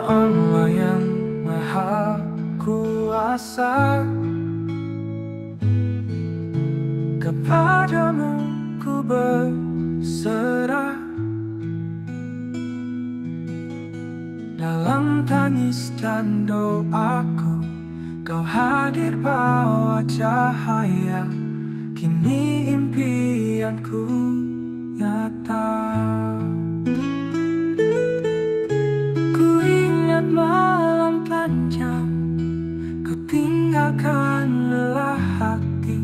Allah yang Maha Kuasa, kepadamu ku berserah. Dalam tangis dan doaku, Kau hadir bawa cahaya. Kini impianku nyata. Ku ingat malam panjang, Kau tinggalkan lelah hati,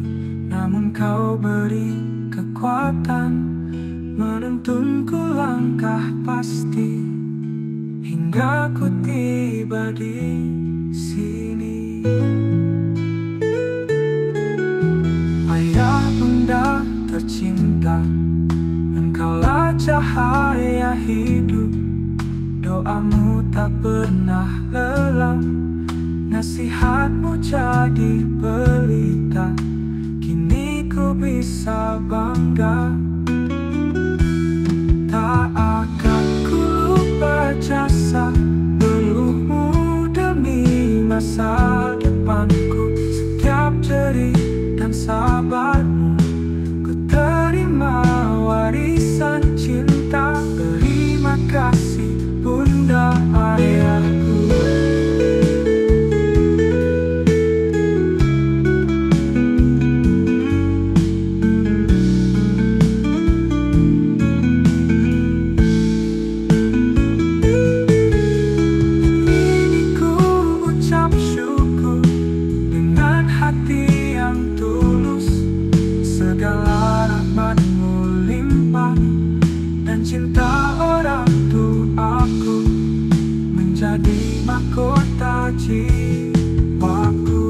namun Kau beri kekuatan, menuntunku langkah pasti, hingga ku tiba di sini. Ayah bunda tercinta, Engkaulah cahaya hidup. Doamu tak pernah lelah, nasihatmu jadi pelita. Kini ku bisa bangga, tak akan ku lupa jasa peluhmu demi masa depanku. Setiap jerih dan sabarmu, ku terima warisan cinta. Terima kasih bunda ayahku. Segala rahmat-Mu limpah, dan cinta orang tuaku menjadi mahkota jiwaku.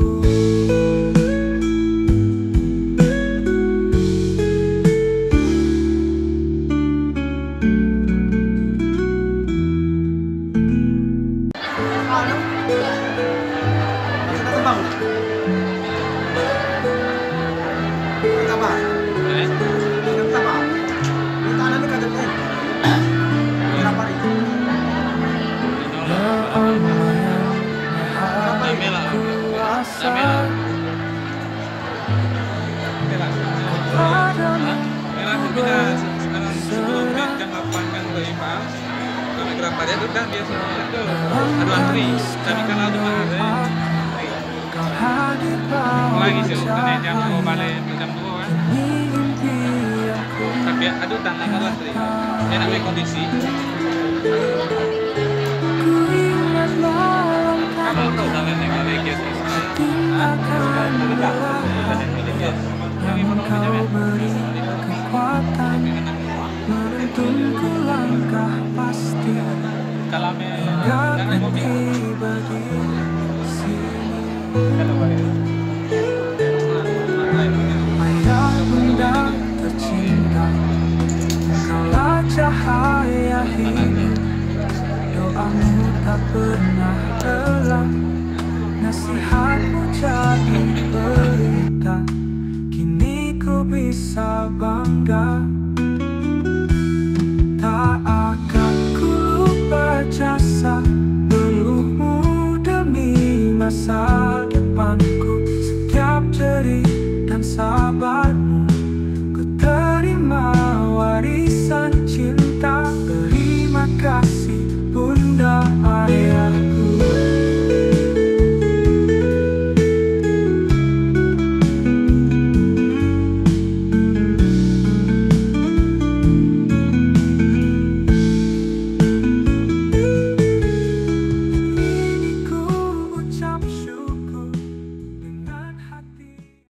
Pada itu kan biasanya itu ada antri, tapi kalau cuma ada lagi sih, karena jam mau balik jam 2 kan. Tapi aduh tanda kalau antri, enak di kondisi. Kamu tahu dalam negara kita menuntunku langkah pasti, kalau hingga ku tiba di sini. Ayah bunda tercinta, Engkaulah cahaya hidup. Doamu tak pernah lelah, nasihatmu jadi pelita. Kini ku bisa bangga, tak akan ku lupa jasa peluhmu demi masa